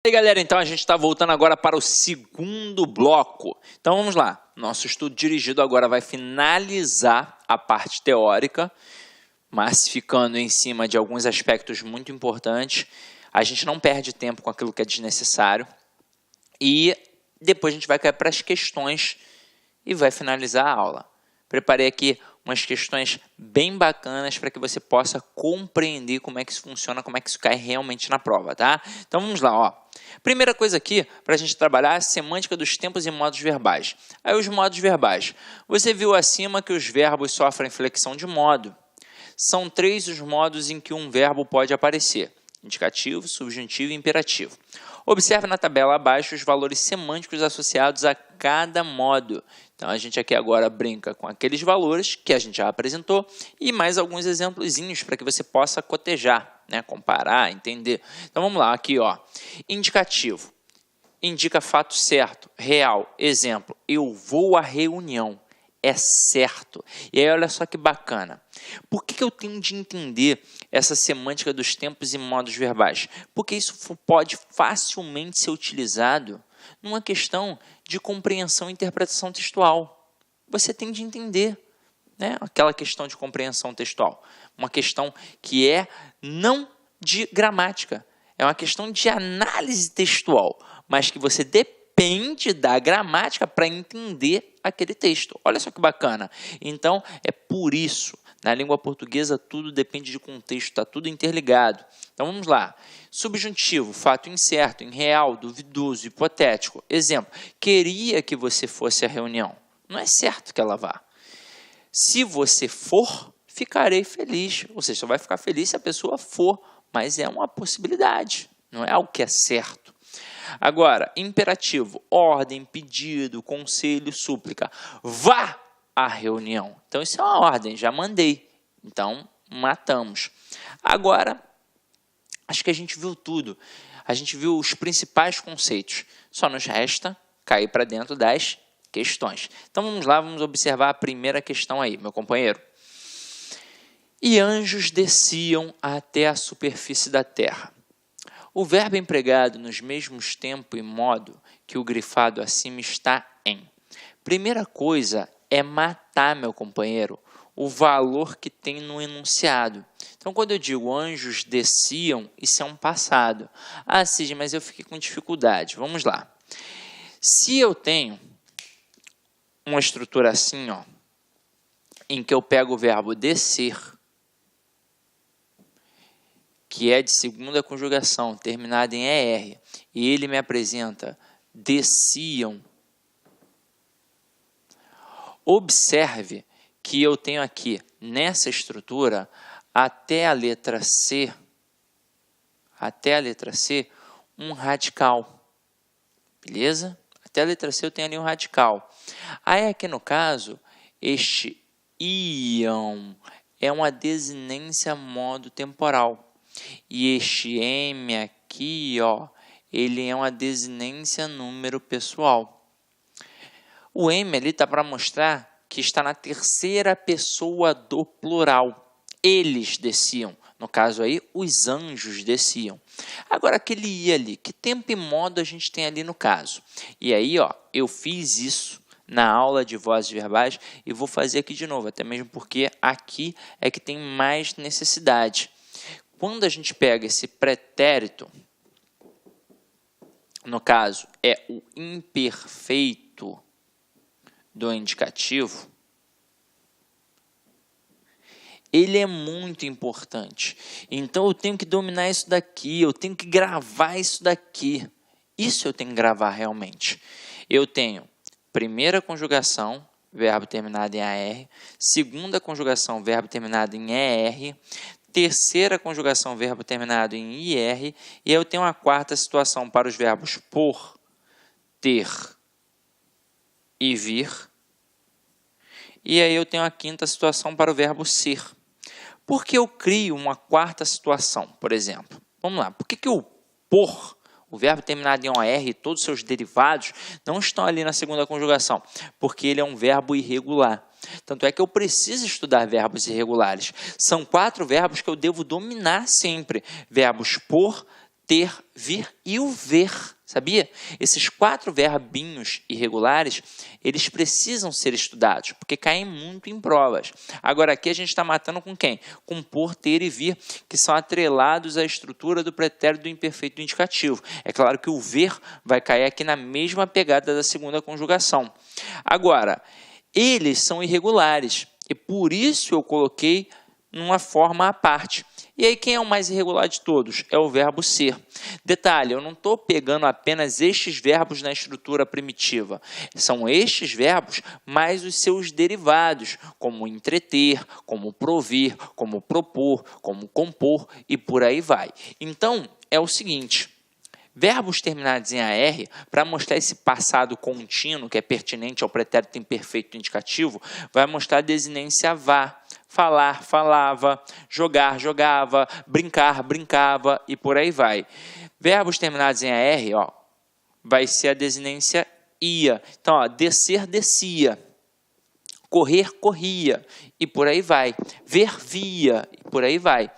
E aí, galera, então a gente está voltando agora para o segundo bloco. Então vamos lá. Nosso estudo dirigido agora vai finalizar a parte teórica, mas ficando em cima de alguns aspectos muito importantes. A gente não perde tempo com aquilo que é desnecessário. E depois a gente vai cair para as questões e vai finalizar a aula. Preparei aqui umas questões bem bacanas para que você possa compreender como é que isso funciona, como é que isso cai realmente na prova, tá? Então vamos lá, ó. Primeira coisa aqui para a gente trabalhar é a semântica dos tempos e modos verbais. Aí os modos verbais. Você viu acima que os verbos sofrem flexão de modo. São 3 os modos em que um verbo pode aparecer: indicativo, subjuntivo e imperativo. Observe na tabela abaixo os valores semânticos associados a cada modo. Então, a gente aqui agora brinca com aqueles valores que a gente já apresentou e mais alguns exemplozinhos para que você possa cotejar, né? Comparar, entender. Então, vamos lá, aqui, ó. Indicativo. Indica fato certo, real. Exemplo, eu vou à reunião. É certo. E aí, olha só que bacana. Por que eu tenho de entender essa semântica dos tempos e modos verbais? Porque isso pode facilmente ser utilizado numa questão de compreensão e interpretação textual. Você tem de entender, né? Aquela questão de compreensão textual. Uma questão que é não de gramática. É uma questão de análise textual, mas que você depende da gramática para entender aquele texto. Olha só que bacana. Então, é por isso, na língua portuguesa, tudo depende de contexto, está tudo interligado. Então, vamos lá. Subjuntivo, fato incerto, irreal, duvidoso, hipotético. Exemplo, queria que você fosse à reunião. Não é certo que ela vá. Se você for, ficarei feliz. Ou seja, só vai ficar feliz se a pessoa for, mas é uma possibilidade, não é algo que é certo. Agora, imperativo, ordem, pedido, conselho, súplica. Vá à reunião. Então, isso é uma ordem, já mandei. Então, matamos. Agora, acho que a gente viu tudo. A gente viu os principais conceitos. Só nos resta cair para dentro das questões. Então, vamos lá, vamos observar a primeira questão aí, meu companheiro. E anjos desciam até a superfície da terra. O verbo empregado nos mesmos tempo e modo que o grifado acima está em. Primeira coisa é matar, meu companheiro, o valor que tem no enunciado. Então, quando eu digo anjos desciam, isso é um passado. Ah, Cid, mas eu fiquei com dificuldade. Vamos lá. Se eu tenho uma estrutura assim, ó, em que eu pego o verbo descer, que é de segunda conjugação, terminada em ER, e ele me apresenta desciam. Observe que eu tenho aqui, nessa estrutura, até a letra C, um radical. Beleza? Até a letra C eu tenho ali um radical. Aí aqui no caso, este iam é uma desinência modo temporal. E este M aqui, ó, ele é uma desinência número pessoal. O M ali está para mostrar que está na terceira pessoa do plural. Eles desciam. No caso aí, os anjos desciam. Agora, aquele I ali, que tempo e modo a gente tem ali no caso? E aí, ó, eu fiz isso na aula de vozes verbais e vou fazer aqui de novo, até mesmo porque aqui é que tem mais necessidade. Quando a gente pega esse pretérito, no caso, é o imperfeito do indicativo, ele é muito importante. Então, eu tenho que dominar isso daqui, eu tenho que gravar isso daqui. Isso eu tenho que gravar realmente. Eu tenho primeira conjugação, verbo terminado em AR, segunda conjugação, verbo terminado em ER, terceira conjugação, verbo terminado em IR, e eu tenho uma quarta situação para os verbos por, ter e vir, e aí eu tenho a quinta situação para o verbo ser. Por que eu crio uma quarta situação, por exemplo? Vamos lá, por que o por, o verbo terminado em OR e todos os seus derivados não estão ali na segunda conjugação? Porque ele é um verbo irregular. Tanto é que eu preciso estudar verbos irregulares. São 4 verbos que eu devo dominar sempre. Verbos por, ter, vir e o ver, sabia? Esses 4 verbinhos irregulares, eles precisam ser estudados, porque caem muito em provas. Agora, aqui a gente está matando com quem? Com por, ter e vir, que são atrelados à estrutura do pretérito do imperfeito do indicativo. É claro que o ver vai cair aqui na mesma pegada da segunda conjugação. Agora, eles são irregulares, e por isso eu coloquei numa forma à parte. E aí, quem é o mais irregular de todos? É o verbo ser. Detalhe, eu não estou pegando apenas estes verbos na estrutura primitiva. São estes verbos mais os seus derivados, como entreter, como provir, como propor, como compor e por aí vai. Então, é o seguinte: verbos terminados em AR, para mostrar esse passado contínuo, que é pertinente ao pretérito imperfeito indicativo, vai mostrar a desinência vá. Falar, falava, jogar, jogava, brincar, brincava e por aí vai. Verbos terminados em AR, ó, vai ser a desinência ia. Então, ó, descer, descia. Correr, corria e por aí vai. Ver, via e por aí vai.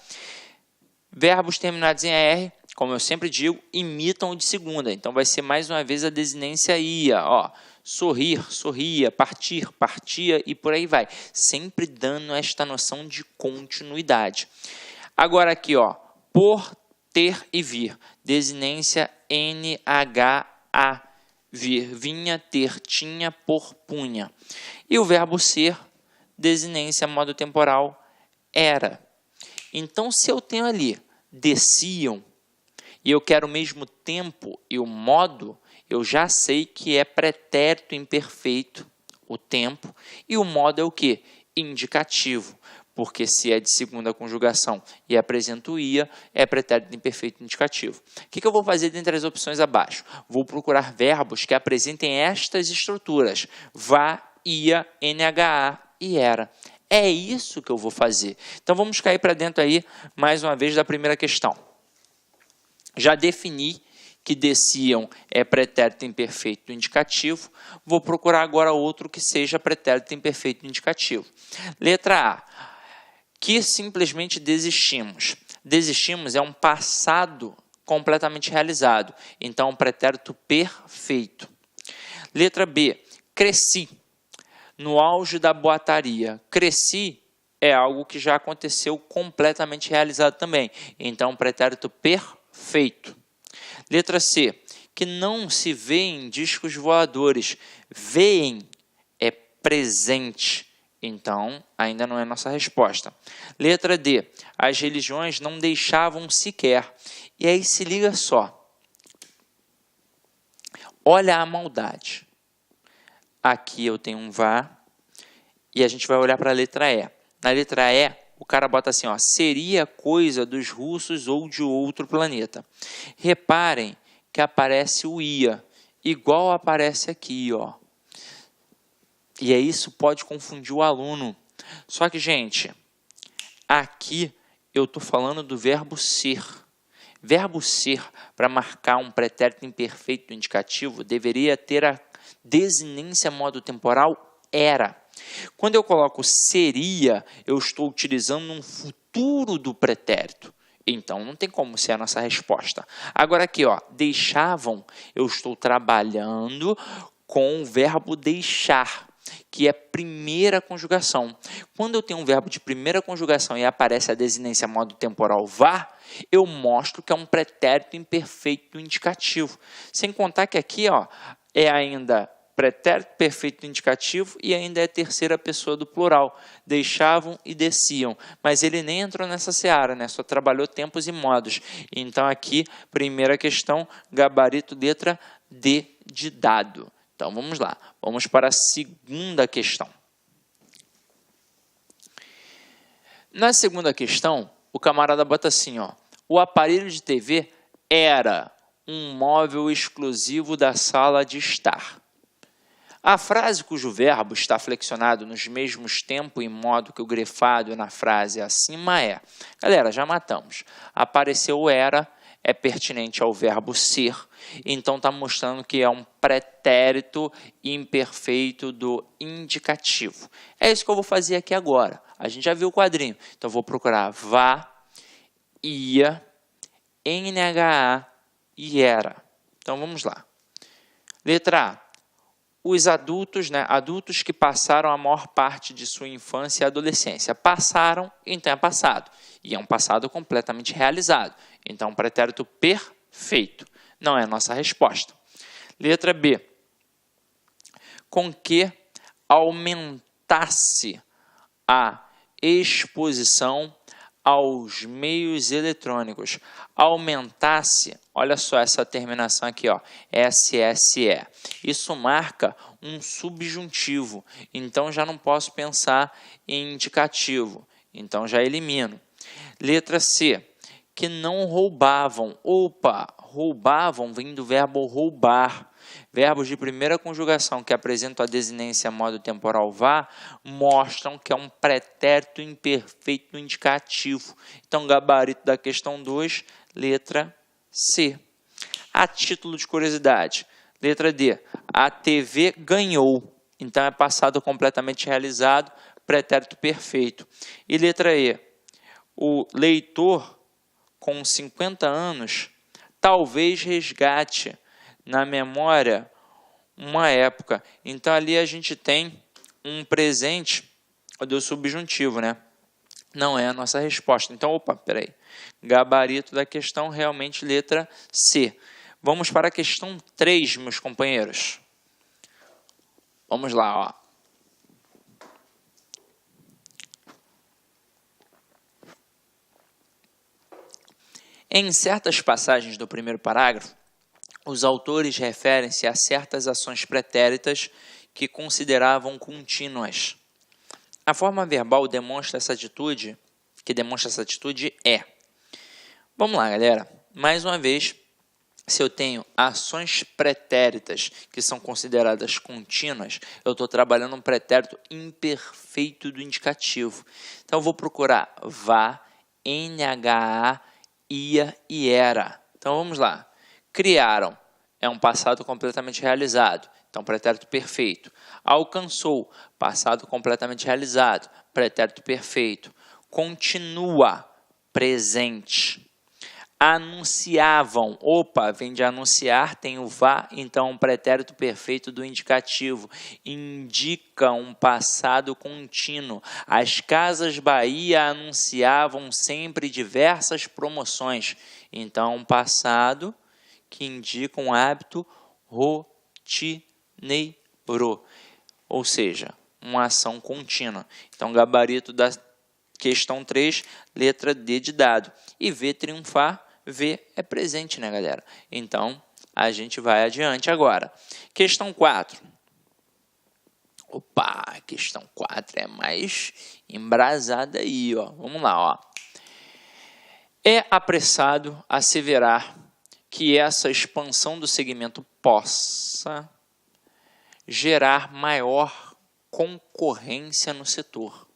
Verbos terminados em AR, como eu sempre digo, imitam o de segunda. Então, vai ser mais uma vez a desinência ia, ó. Sorrir, sorria, partir, partia e por aí vai. Sempre dando esta noção de continuidade. Agora aqui, ó, por, ter e vir. Desinência NHA. Vir, vinha, ter, tinha, por, punha. E o verbo ser, desinência modo temporal, era. Então, se eu tenho ali desciam e eu quero o mesmo tempo e o modo, eu já sei que é pretérito imperfeito, o tempo, e o modo é o quê? Indicativo, porque se é de segunda conjugação e apresenta o ia, é pretérito imperfeito indicativo. O que eu vou fazer dentre as opções abaixo? Vou procurar verbos que apresentem estas estruturas, vá, ia, NHA e era. É isso que eu vou fazer. Então, vamos cair para dentro aí, mais uma vez, da primeira questão. Já defini que desciam é pretérito imperfeito indicativo. Vou procurar agora outro que seja pretérito imperfeito indicativo. Letra A. Que simplesmente desistimos. Desistimos é um passado completamente realizado. Então, um pretérito perfeito. Letra B. Cresci. No auge da boataria. Cresci é algo que já aconteceu completamente realizado também. Então, um pretérito perfeito. Letra C, que não se vê em discos voadores. Veem é presente. Então, ainda não é nossa resposta. Letra D, as religiões não deixavam sequer. E aí se liga só. Olha a maldade. Aqui eu tenho um vá e a gente vai olhar para a letra E. Na letra E, o cara bota assim, ó, seria coisa dos russos ou de outro planeta. Reparem que aparece o ia, igual aparece aqui, ó. E aí isso pode confundir o aluno. Só que, gente, aqui eu estou falando do verbo ser. Verbo ser, para marcar um pretérito imperfeito indicativo, deveria ter a desinência modo temporal era. Quando eu coloco seria, eu estou utilizando um futuro do pretérito. Então, não tem como ser a nossa resposta. Agora aqui, ó, deixavam, eu estou trabalhando com o verbo deixar, que é primeira conjugação. Quando eu tenho um verbo de primeira conjugação e aparece a desinência modo temporal vá, eu mostro que é um pretérito imperfeito indicativo. Sem contar que aqui, ó, é ainda pretérito perfeito indicativo e ainda é terceira pessoa do plural. Deixavam e desciam. Mas ele nem entrou nessa seara, né? Só trabalhou tempos e modos. Então, aqui, primeira questão, gabarito letra D de dado. Então, vamos lá. Vamos para a segunda questão. Na segunda questão, o camarada bota assim, ó. O aparelho de TV era um móvel exclusivo da sala de estar. A frase cujo verbo está flexionado nos mesmos tempo e modo que o grefado na frase acima é... Galera, já matamos. Apareceu o era, é pertinente ao verbo ser, então está mostrando que é um pretérito imperfeito do indicativo. É isso que eu vou fazer aqui agora. A gente já viu o quadrinho, então eu vou procurar vá, ia, NHA e era. Então, vamos lá. Letra A. Os adultos, adultos que passaram a maior parte de sua infância e adolescência. Passaram, então é passado. E é um passado completamente realizado. Então, pretérito perfeito. Não é a nossa resposta. Letra B. Com que aumentasse a exposição aos meios eletrônicos. Aumentasse, olha só essa terminação aqui, ó, SSE. Isso marca um subjuntivo, então já não posso pensar em indicativo, então já elimino. Letra C, que não roubavam. Opa, roubavam vem do verbo roubar. Verbos de primeira conjugação que apresentam a desinência modo temporal vá mostram que é um pretérito imperfeito indicativo. Então, gabarito da questão 2, letra C. A título de curiosidade, letra D. A TV ganhou. Então, é passado completamente realizado, pretérito perfeito. E letra E. O leitor com 50 anos talvez resgate na memória uma época. Então, ali a gente tem um presente do subjuntivo, né? Não é a nossa resposta. Então, opa, peraí. Gabarito da questão, realmente, letra C. Vamos para a questão 3, meus companheiros. Vamos lá, ó. Em certas passagens do primeiro parágrafo, os autores referem-se a certas ações pretéritas que consideravam contínuas. A forma verbal demonstra essa atitude, é. Vamos lá, galera. Mais uma vez, se eu tenho ações pretéritas que são consideradas contínuas, eu estou trabalhando um pretérito imperfeito do indicativo. Então, eu vou procurar vá, NHA, ia e era. Então, vamos lá. Criaram, é um passado completamente realizado, então pretérito perfeito. Alcançou, passado completamente realizado, pretérito perfeito. Continua, presente. Anunciavam, opa, vem de anunciar, tem o vá, então um pretérito perfeito do indicativo. Indica um passado contínuo. As Casas Bahia anunciavam sempre diversas promoções, então um passado que indica um hábito rotineiro, ou seja, uma ação contínua. Então, gabarito da questão 3, letra D de dado. E V, triunfar, V é presente, né, galera? Então, a gente vai adiante agora. Questão 4. Opa, questão 4 é mais embrasada aí, ó. Vamos lá, ó. É apressado asseverar que essa expansão do segmento possa gerar maior concorrência no setor.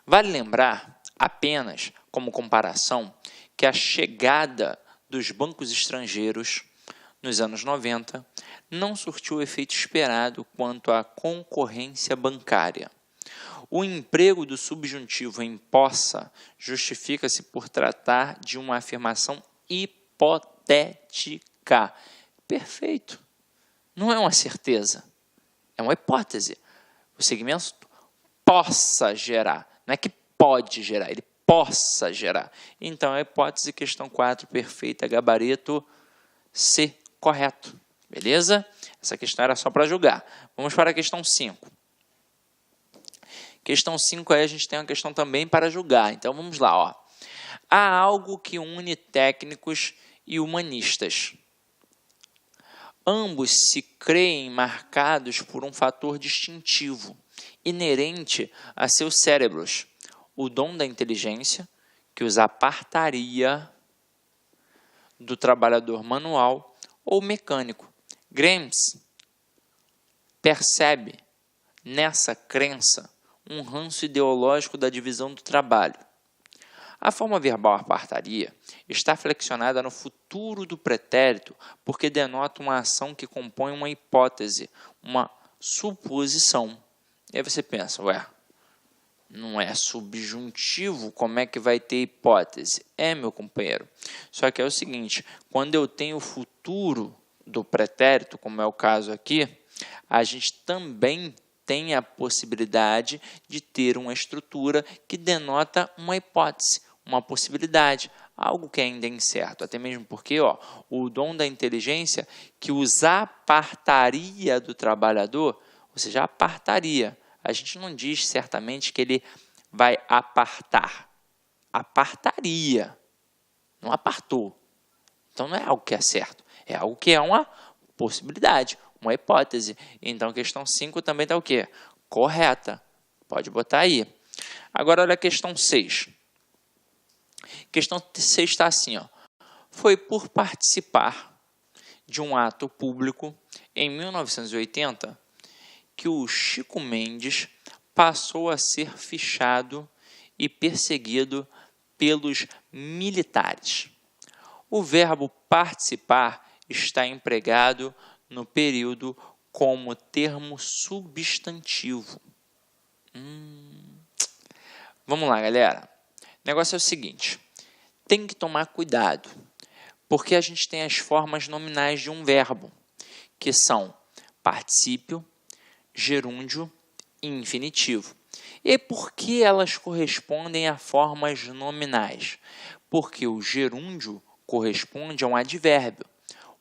Vale lembrar, apenas como comparação, que a chegada dos bancos estrangeiros nos anos 90 não surtiu o efeito esperado quanto à concorrência bancária. O emprego do subjuntivo em possa justifica-se por tratar de uma afirmação hipotética. Perfeito. Não é uma certeza, é uma hipótese. O segmento possa gerar, não é que pode gerar, ele possa gerar. Então, a hipótese, questão 4, perfeita, gabarito C, correto. Beleza? Essa questão era só para julgar. Vamos para a questão 5. Questão 5 aí a gente tem uma questão também para julgar. Então, vamos lá, ó. Há algo que une técnicos e humanistas. Ambos se creem marcados por um fator distintivo, inerente a seus cérebros, o dom da inteligência, que os apartaria do trabalhador manual ou mecânico. Gramsci percebe nessa crença um ranço ideológico da divisão do trabalho. A forma verbal apartaria está flexionada no futuro do pretérito porque denota uma ação que compõe uma hipótese, uma suposição. E aí você pensa, ué, não é subjuntivo, como é que vai ter hipótese? É, meu companheiro. Só que é o seguinte, quando eu tenho o futuro do pretérito, como é o caso aqui, a gente também tem a possibilidade de ter uma estrutura que denota uma hipótese, uma possibilidade, algo que ainda é incerto. Até mesmo porque o dom da inteligência que os apartaria do trabalhador, ou seja, apartaria. A gente não diz certamente que ele vai apartar. Apartaria. Não apartou. Então, não é algo que é certo. É algo que é uma possibilidade, uma hipótese. Então, a questão 5 também está o quê? Correta. Pode botar aí. Agora, olha a questão 6. Questão 6 está assim, Foi por participar de um ato público em 1980 que o Chico Mendes passou a ser fichado e perseguido pelos militares. O verbo participar está empregado no período como termo substantivo. Vamos lá, galera. O negócio é o seguinte, tem que tomar cuidado, porque a gente tem as formas nominais de um verbo, que são particípio, gerúndio e infinitivo. E por que elas correspondem a formas nominais? Porque o gerúndio corresponde a um advérbio,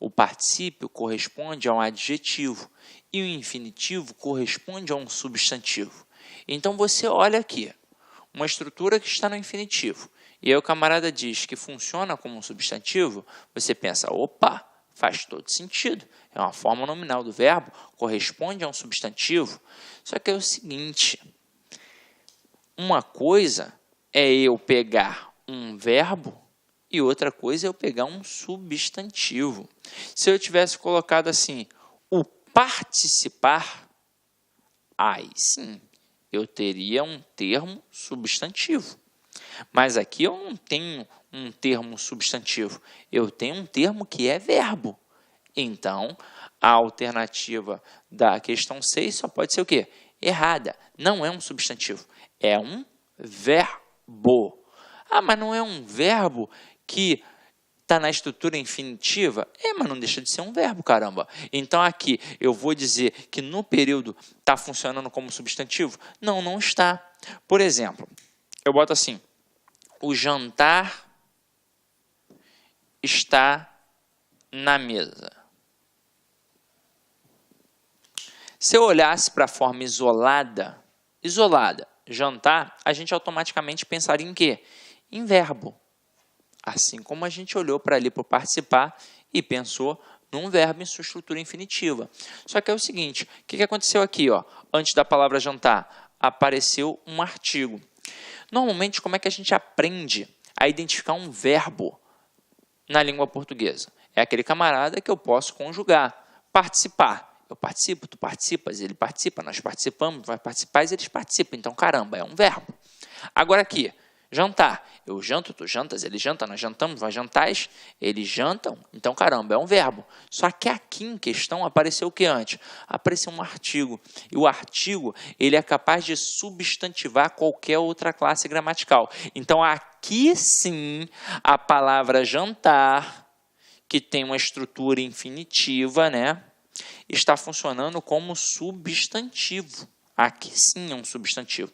o particípio corresponde a um adjetivo e o infinitivo corresponde a um substantivo. Então, você olha aqui, uma estrutura que está no infinitivo, e aí o camarada diz que funciona como um substantivo, você pensa, opa, faz todo sentido. É uma forma nominal do verbo, corresponde a um substantivo. Só que é o seguinte, uma coisa é eu pegar um verbo e outra coisa é eu pegar um substantivo. Se eu tivesse colocado assim, o participar, aí sim, eu teria um termo substantivo. Mas aqui eu não tenho um termo substantivo, eu tenho um termo que é verbo. Então, a alternativa da questão 6 só pode ser o quê? Errada. Não é um substantivo, é um verbo. Ah, mas não é um verbo que está na estrutura infinitiva? É, mas não deixa de ser um verbo, caramba. Então, aqui eu vou dizer que no período está funcionando como substantivo? Não, não está. Por exemplo, eu boto assim, o jantar está na mesa. Se eu olhasse para a forma isolada, jantar, a gente automaticamente pensaria em quê? Em verbo. Assim como a gente olhou para ali para participar e pensou num verbo em sua estrutura infinitiva. Só que é o seguinte, o que aconteceu aqui? Antes da palavra jantar, apareceu um artigo. Normalmente, como é que a gente aprende a identificar um verbo na língua portuguesa? É aquele camarada que eu posso conjugar. Participar. Eu participo, tu participas, ele participa, nós participamos, vai participar e eles participam. Então, caramba, é um verbo. Agora aqui, jantar. Eu janto, tu jantas, ele janta, nós jantamos, vós jantais, eles jantam. Então, caramba, é um verbo. Só que aqui em questão apareceu o que antes? Apareceu um artigo. E o artigo, ele é capaz de substantivar qualquer outra classe gramatical. Então, aqui sim, a palavra jantar, que tem uma estrutura infinitiva, né, está funcionando como substantivo. Aqui sim é um substantivo.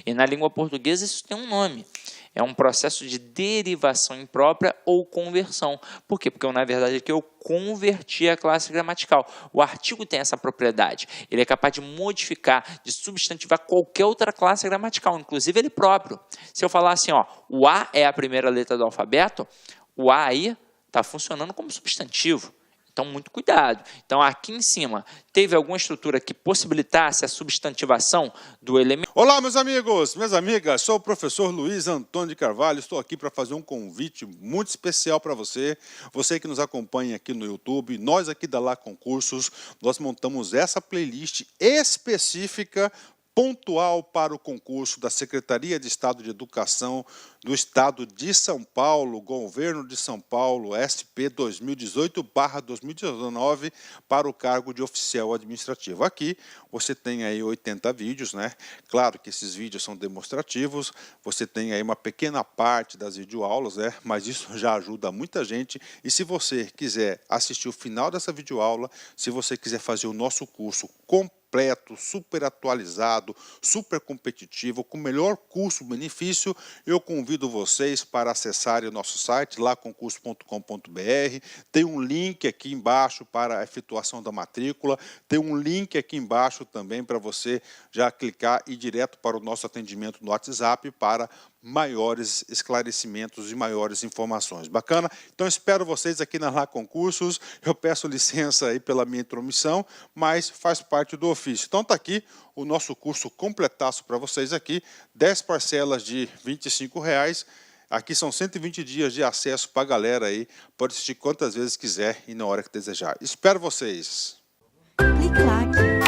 E na língua portuguesa isso tem um nome. É um processo de derivação imprópria ou conversão. Por quê? Porque, na verdade, aqui eu converti a classe gramatical. O artigo tem essa propriedade. Ele é capaz de modificar, de substantivar qualquer outra classe gramatical, inclusive ele próprio. Se eu falar assim, o A é a primeira letra do alfabeto, o A aí está funcionando como substantivo. Então, muito cuidado. Então, aqui em cima, teve alguma estrutura que possibilitasse a substantivação do elemento? Olá, meus amigos, minhas amigas, sou o professor Luiz Antônio de Carvalho, estou aqui para fazer um convite muito especial para você, você que nos acompanha aqui no YouTube, nós aqui da Lá Concursos, nós montamos essa playlist específica pontual para o concurso da Secretaria de Estado de Educação do Estado de São Paulo, Governo de São Paulo, SP 2018/2019, para o cargo de oficial administrativo. Aqui você tem aí 80 vídeos, né? Claro que esses vídeos são demonstrativos, você tem aí uma pequena parte das videoaulas, né? Mas isso já ajuda muita gente. E se você quiser assistir o final dessa videoaula, se você quiser fazer o nosso curso completo, super atualizado, super competitivo, com o melhor custo-benefício, eu convido vocês para acessarem o nosso site, laconcurso.com.br. Tem um link aqui embaixo para a efetuação da matrícula, tem um link aqui embaixo também para você já clicar e ir direto para o nosso atendimento no WhatsApp para maiores esclarecimentos e maiores informações. Bacana? Então espero vocês aqui na Lá Concursos. Eu peço licença aí pela minha intromissão, mas faz parte do ofício. Então está aqui o nosso curso completaço para vocês aqui, 10 parcelas de R$ 25. Aqui são 120 dias de acesso para a galera aí, pode assistir quantas vezes quiser e na hora que desejar. Espero vocês! Clique lá.